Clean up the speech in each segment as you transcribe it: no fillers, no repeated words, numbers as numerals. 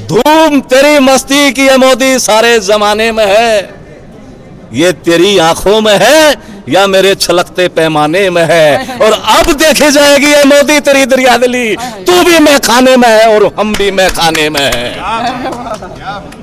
धूम तेरी मस्ती की है मोदी सारे जमाने में है, ये तेरी आंखों में है या मेरे छलकते पैमाने में है। और अब देखे जाएगी ये मोदी तेरी दरियादिली, तू भी मैं खाने में है और हम भी मैं खाने में है।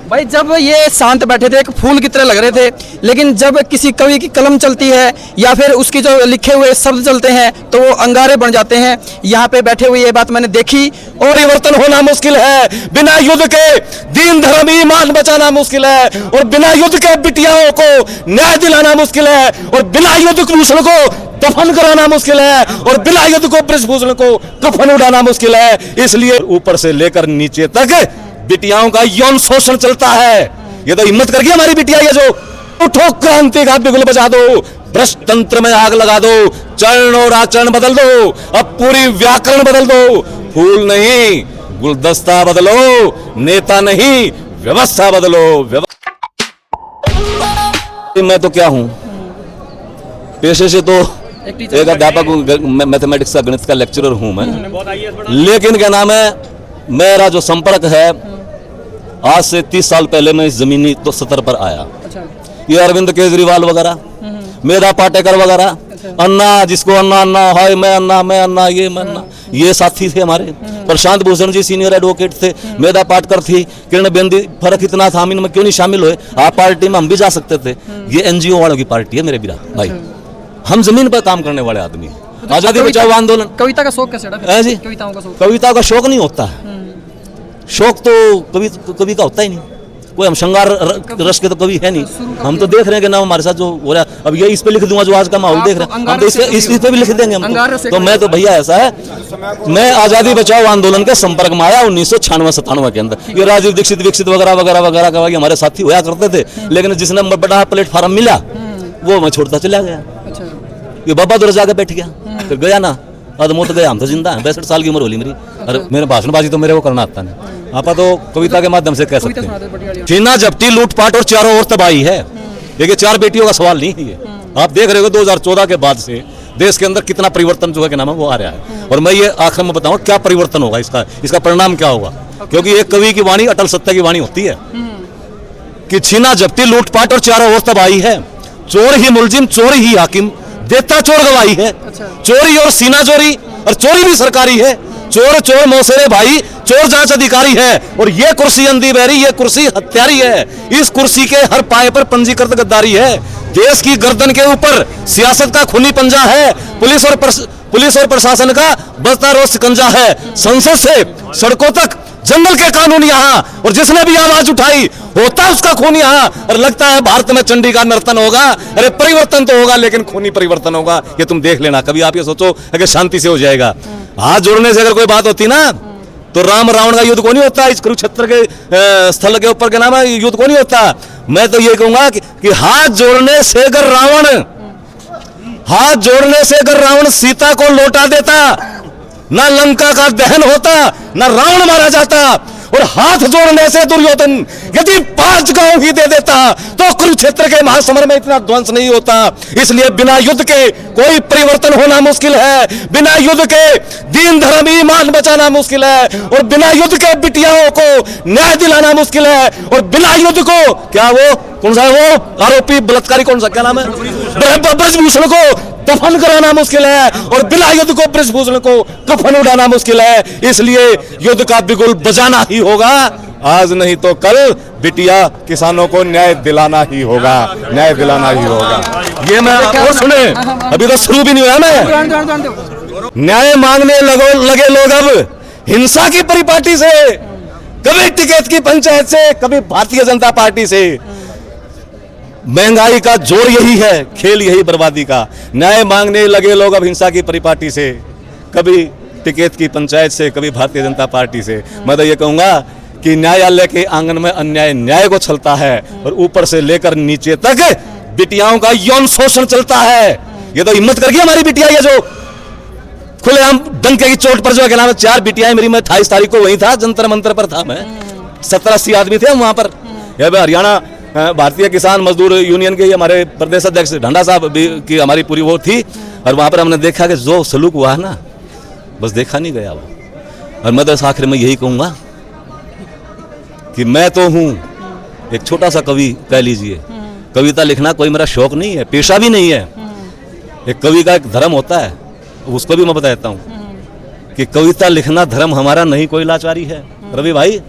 भाई जब ये शांत बैठे थे एक फूल की तरह लग रहे थे, लेकिन जब किसी कवि की कलम चलती है या फिर उसकी जो लिखे हुए शब्द चलते हैं तो वो अंगारे बन जाते हैं। यहाँ पे बैठे हुए ये बात मैंने देखी। और परिवर्तन होना मुश्किल है, बिना युद्ध के दीन धर्म ईमान बचाना मुश्किल है, और बिना युद्ध के बिटियाओं को न्याय दिलाना मुश्किल है, और बिना युद्ध भूषण को दफन कराना मुश्किल है, और बिना युद्ध को ब्रजभूषण को कफन उड़ाना मुश्किल है। इसलिए ऊपर से लेकर नीचे तक बिटियाओं का यौन शोषण चलता है। ये तो हिम्मत करके हमारी बिटिया ये जो उठो क्रांति का बिगुल बजा दो, भ्रष्ट तंत्र में आग लगा दो, चरण और आचरण बदल दो, अब पूरी व्याकरण बदल दो। फूल नहीं गुलदस्ता बदलो, नेता नहीं व्यवस्था बदलो। मैं तो क्या हूं, पेशे से तो एक अध्यापक हूं, मैथमेटिक्स का गणित का लेक्चरर हूं मैं, लेकिन क्या नाम है, मेरा जो संपर्क है आज से 30 साल पहले मैं इस जमीनी तो सतर पर आया। ये अरविंद केजरीवाल वगैरह, मेधा पाटेकर वगैरह, अन्ना जिसको अन्ना अन्ना हाय मैं अन्ना ये मैं अन्ना, ये साथी थे हमारे। प्रशांत भूषण जी सीनियर एडवोकेट थे, मेधा पाटकर थी, किरण बेदी, फर्क इतना था हम इनमें क्यों नहीं शामिल हुए? आप पार्टी में हम भी जा सकते थे। ये एनजीओ वालों की पार्टी है मेरे बिरा भाई, हम जमीन पर काम करने वाले आदमी। आजादी बचाओ आंदोलन। कविता का शौक कैसे है जी? कविताओं का शौक, कविता का शौक नहीं होता है, शौक तो कवि का होता ही नहीं। कोई हम श्रृंगार रस के तो कवि है नहीं। हम तो देख रहे हैं कि ना हमारे साथ जो हो रहा है, अब ये इस पे लिख दूंगा जो आज का माहौल देख रहे हैं, हम तो इस पे भी लिख देंगे हम तो मैं तो भैया ऐसा है, मैं आजादी बचाओ आंदोलन के संपर्क में आया 1996-97 के अंदर। ये राजीव दीक्षित विकसित वगैरह वगैरह वगैरह का हमारे साथी होया करते थे, लेकिन जिसने बड़ा प्लेटफार्म मिला वो मैं छोड़ता चला गया। ये बाबा दूर जाके बैठ गया, फिर गया ना अदमोत गया, हम तो जिंदा हैं। 62 साल की उम्र होली मेरी। अरे मेरे भाषणबाजी तो मेरे को करना आता नहीं, आप तो कविता के माध्यम से कह सकते हैं। छीना झपटी लूटपाट और चारों ओर तबाही है। देखिए 4 बेटियों का सवाल नहीं है ये, आप देख रहे हो 2014 के बाद से देश के अंदर कितना परिवर्तन जो है कि नाम है वो आ रहा है। और मैं ये आखिर में बताऊं क्या परिवर्तन होगा, इसका परिणाम क्या होगा, क्योंकि एक कवि की वाणी अटल सत्य की वाणी होती है कि छीना झपटी लूटपाट और चारों ओर तबाही है, चोर ही मुलजिम चोर ही हाकिम, देता चोर गवाही है। चोरी और सीना चोरी, और चोरी भी सरकारी है। चोर चोर मौसेरे भाई, चोर जांच अधिकारी है। और ये कुर्सी अंधी बहरी, ये कुर्सी हत्यारी है। इस कुर्सी के हर पाए पर पंजीकृत गद्दारी है। देश की गर्दन के ऊपर सियासत का खूनी पंजा है। पुलिस और प्रशासन का बसता रोज शिकंजा है। संसद से सड़कों तक जंगल के कानून यहाँ, और जिसने भी आवाज उठाई होता उसका खून यहाँ। और लगता है भारत में चंडी का नर्तन होगा। अरे परिवर्तन तो होगा लेकिन खूनी परिवर्तन होगा, ये तुम देख लेना। कभी आप ये सोचो कि शांति से हो जाएगा। हाथ जोड़ने से अगर कोई बात होती ना तो राम रावण का युद्ध को नहीं होता, इस कुरुक्षेत्र के स्थल के ऊपर के नाम है युद्ध को नहीं होता। मैं तो ये कहूंगा कि हाथ जोड़ने से अगर रावण सीता को लौटा देता, ना लंका का दहन होता, ना रावण मारा जाता। और हाथ जोड़ने से दुर्योधन यदि 5 गांव ही दे देता तो कुरुक्षेत्र के महासमर में इतना ध्वंस नहीं होता। इसलिए बिना युद्ध के कोई परिवर्तन होना मुश्किल है, बिना युद्ध के दीन धर्म ईमान बचाना मुश्किल है, और बिना युद्ध के बिटियाओं को न्याय दिलाना मुश्किल है, और बिना युद्ध को क्या वो कौन सा वो आरोपी बलात्कारी कौन सा क्या नाम है ब्रजभूषण को दफन कराना मुश्किल है, और बिना युद्ध को ब्रजभूषण को कफन उड़ाना मुश्किल है। इसलिए युद्ध का बिगुल बजाना ही होगा, आज नहीं तो कल बिटिया किसानों को न्याय दिलाना ही होगा, न्याय दिलाना ही होगा। ये मैं और सुने, अभी तो शुरू भी नहीं हुआ। मैं न्याय मांगने लगे लोग अब हिंसा की परिपाटी से, कभी टिकैत की पंचायत से, कभी भारतीय जनता पार्टी से। महंगाई का जोर यही है, खेल यही बर्बादी का। न्याय मांगने लगे लोग अब हिंसा की परिपाटी से, कभी टिकैत की पंचायत से, कभी भारतीय जनता पार्टी से। मैं तो ये कहूंगा कि न्यायालय के आंगन में अन्याय न्याय को छलता है, और ऊपर से लेकर नीचे तक बिटियाओं का यौन शोषण चलता है। ये तो हिम्मत करके हमारी बिटिया ये जो खुलेआम डंके की चोट पर जो है 4 बिटियाएं मेरी, मैं 28 तारीख को वहीं था, जंतर मंतर पर था मैं, 70-80 आदमी थे वहां पर। हरियाणा भारतीय किसान मजदूर यूनियन के हमारे प्रदेश अध्यक्ष ढंडा साहब की हमारी पूरी वो थी, और वहां पर हमने देखा कि जो सलूक हुआ है ना, बस देखा नहीं गया वो। और मैं तो आखिर में यही कहूंगा कि मैं तो हूँ एक छोटा सा कवि कह लीजिए। कविता लिखना कोई मेरा शौक नहीं है, पेशा भी नहीं है। एक कवि का एक धर्म होता है, उसको भी मैं बताता हूँ कि कविता लिखना धर्म हमारा नहीं कोई लाचारी है। रवि भाई,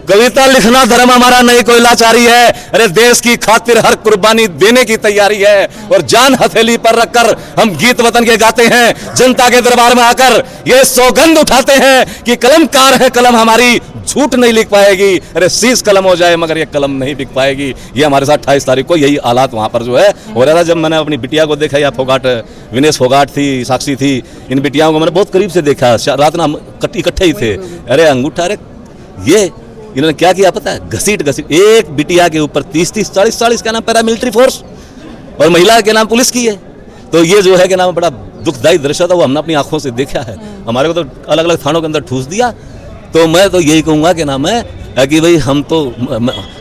कविता लिखना धर्म हमारा नहीं कोई लाचारी है। अरे देश की खातिर हर कुर्बानी देने की तैयारी है और जान हथेली पर रखकर हम गीत वतन के गाते हैं। जनता के दरबार में आकर ये सौगंध उठाते हैं कि कलमकार है कलम हमारी, झूठ नहीं लिख पाएगी। अरे शीश कलम हो जाए मगर ये कलम नहीं बिक पाएगी। ये हमारे साथ 28 तारीख को यही हालात वहाँ पर जो है हो रहा था। जब मैंने अपनी बिटिया को देखा, या फोगाट विनेश फोगाट थी, साक्षी थी, इन बिटियाओं को मैंने बहुत करीब से देखा। रात में हम इकट्ठे ही थे। अरे अंगूठा, अरे ये इन्होंने क्या किया पता है? घसीट घसीट एक बिटिया के ऊपर 30-30, 40-40 का नाम पैरामिलिट्री फोर्स और महिला के नाम पुलिस की है। तो ये जो है कि नाम बड़ा दुखदायी दृश्य था, वो हमने अपनी आंखों से देखा है। हमारे को तो अलग अलग थानों के अंदर ठूस दिया। तो मैं तो यही कहूँगा कि नाम है कि भाई हम तो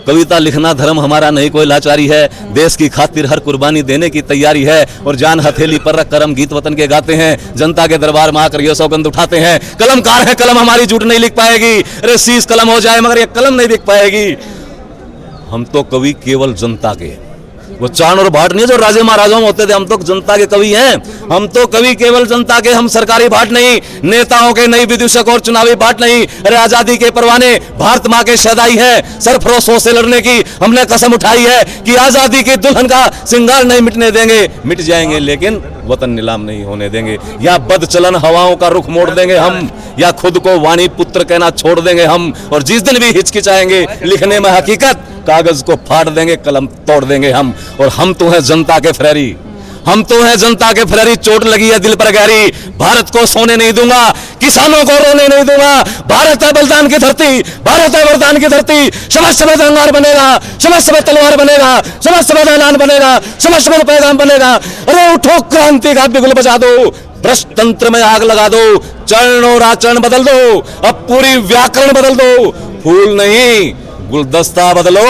कविता लिखना धर्म हमारा नहीं कोई लाचारी है। देश की खातिर हर कुर्बानी देने की तैयारी है और जान हथेली पर रख कर हम गीत वतन के गाते हैं। जनता के दरबार में आकर ये सौगंध उठाते हैं, कलमकार है कलम हमारी, झूठ नहीं लिख पाएगी। अरे शीश कलम हो जाए मगर ये कलम नहीं बिक पाएगी। हम तो कवि केवल जनता के, वो चाण और भाट नहीं जो राजे महाराजाओं में होते थे। हम तो जनता के कवि हैं। हम तो कवि केवल जनता के, हम सरकारी भाट नहीं, नेताओं के नहीं, विदूषक और चुनावी भाट नहीं। अरे आजादी के परवाने भारत माँ के शहदाई है। सरफरोशों से लड़ने की हमने कसम उठाई है कि आजादी की दुल्हन का श्रृंगार नहीं मिटने देंगे। मिट जाएंगे लेकिन वतन नीलाम नहीं होने देंगे। या बदचलन हवाओं का रुख मोड़ देंगे हम, या खुद को वाणी पुत्र कहना छोड़ देंगे हम। और जिस दिन भी हिचकिचाएंगे लिखने में हकीकत, कागज को फाड़ देंगे, कलम तोड़ देंगे हम। और हम तो हैं जनता के फ्रेरी, हम तो हैं जनता के फ्रेरी। चोट लगी है दिल पर गहरी, भारत को सोने नहीं दूंगा, किसानों को रोने नहीं दूंगा। भारत है बलिदान की धरती, भारत है वरदान की धरती। समझ समझ अंगार बनेगा, समझ समझ तलवार बनेगा, समझ समझ ऐलान बनेगा, समझ समझ पैगाम बनेगा। अरे उठो क्रांति का बिगुल बजा दो, भ्रष्ट तंत्र में आग लगा दो, चरण और आचरण बदल दो, अब पूरी व्याकरण बदल दो। फूल नहीं गुलदस्ता बदलो,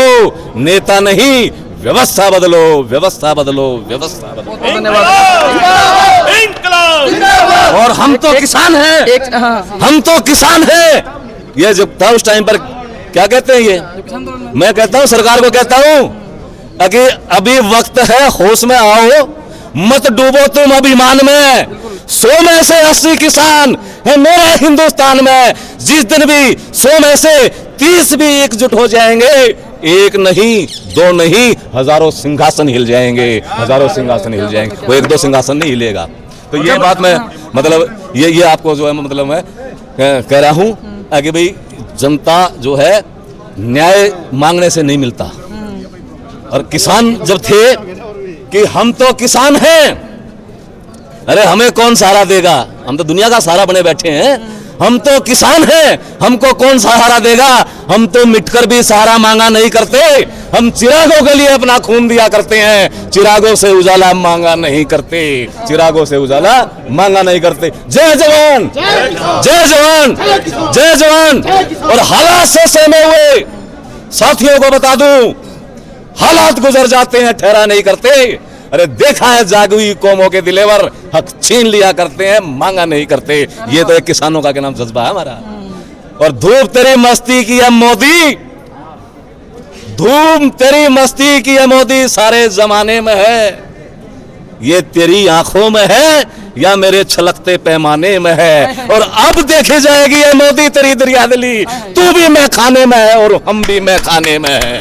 नेता नहीं व्यवस्था बदलो, व्यवस्था बदलो, व्यवस्था बदलो। और हम तो किसान हैं, हम तो किसान हैं। ये जब था उस टाइम पर क्या कहते हैं ये, मैं कहता हूं सरकार को कहता हूं कि अभी वक्त है, होश में आओ, मत डूबो तुम अभिमान में। 100 में से 80 किसान है मेरे हिंदुस्तान में। जिस दिन भी 100 में से 30 भी एकजुट हो जाएंगे, एक नहीं, दो नहीं, हजारों सिंहासन हिल जाएंगे, हजारों सिंहासन हिल जाएंगे। वो 1-2 सिंहासन नहीं हिलेगा। तो ये बात मैं मतलब ये आपको जो है मतलब मैं कह रहा हूं कि भाई जनता जो है न्याय मांगने से नहीं मिलता। और किसान जब थे कि हम तो किसान हैं, अरे हमें कौन सहारा देगा, हम तो दुनिया का सहारा बने बैठे हैं। हम तो किसान हैं, हमको कौन सहारा देगा। हम तो मिटकर भी सहारा मांगा नहीं करते, हम चिरागों के लिए अपना खून दिया करते हैं। चिरागों से उजाला मांगा नहीं करते, चिरागों से उजाला मांगा नहीं करते। जय जवान, जय जवान, जय जवान। और हालात से सहमे हुए साथियों को बता दूं, हालात गुजर जाते हैं, ठहरा नहीं करते। अरे देखा है जागुई कौमों के दिलेवर, हक छीन लिया करते हैं, मांगा नहीं करते। ये तो एक किसानों का क्या नाम जज्बा है हमारा। और धूप तेरी मस्ती की है मोदी, धूम तेरी मस्ती की है मोदी, सारे जमाने में है। ये तेरी आंखों में है या मेरे छलकते पैमाने में है। और अब देखी जाएगी ये मोदी तेरी दरियादिली, तू भी मैं खाने में है और हम भी मैं खाने में है।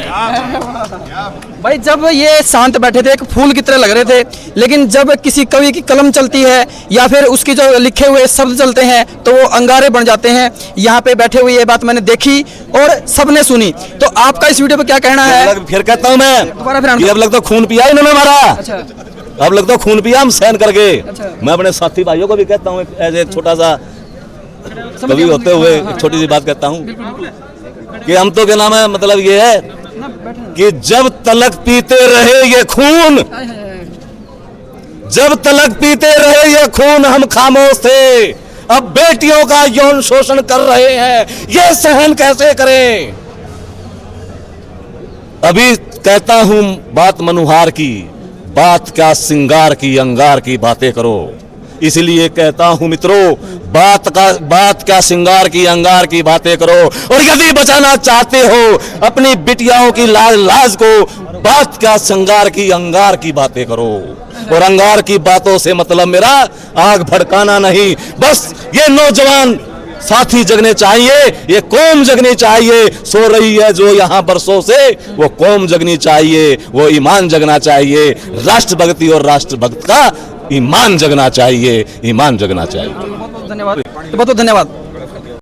भाई जब ये शांत बैठे थे एक फूल की तरह लग रहे थे, लेकिन जब किसी कवि की कलम चलती है या फिर उसकी जो लिखे हुए शब्द चलते हैं तो वो अंगारे बन जाते हैं। यहाँ पे बैठे हुए ये बात मैंने देखी और सबने सुनी। तो आपका इस वीडियो पे क्या कहना है? फिर कहता हूँ मैं, अब लगता खून पिया इन्होंने हमारा। अच्छा। अब लगता है खून पिया हम सहन करके। अच्छा। मैं अपने साथी भाइयों को भी कहता हूँ एज एक छोटा सा कवि होते हुए एक छोटी सी बात कहता हूँ कि हम तो क्या नाम है मतलब ये है कि जब तलक पीते रहे ये खून, जब तलक पीते रहे ये खून हम खामोश थे। अब बेटियों का यौन शोषण कर रहे हैं, ये सहन कैसे करें। अभी कहता हूं बात मनुहार की, बात क्या सिंगार की, अंगार की बातें करो। इसलिए कहता हूं मित्रों, बात क्या श्रृंगार की अंगार की बातें करो, और यदि बचाना चाहते हो अपनी बिटियाओं की लाज को, बात क्या श्रृंगार की अंगार की बातें करो। और अंगार की बातों से मतलब मेरा आग भड़काना नहीं, बस ये नौजवान साथी जगने चाहिए, ये कौम जगनी चाहिए। सो रही है जो यहाँ बरसों से, वो कौम जगनी चाहिए, वो ईमान जगना चाहिए। राष्ट्रभक्ति और राष्ट्रभक्त का ईमान जगना चाहिए, ईमान जगना चाहिए। धन्यवाद, बहुत बहुत धन्यवाद।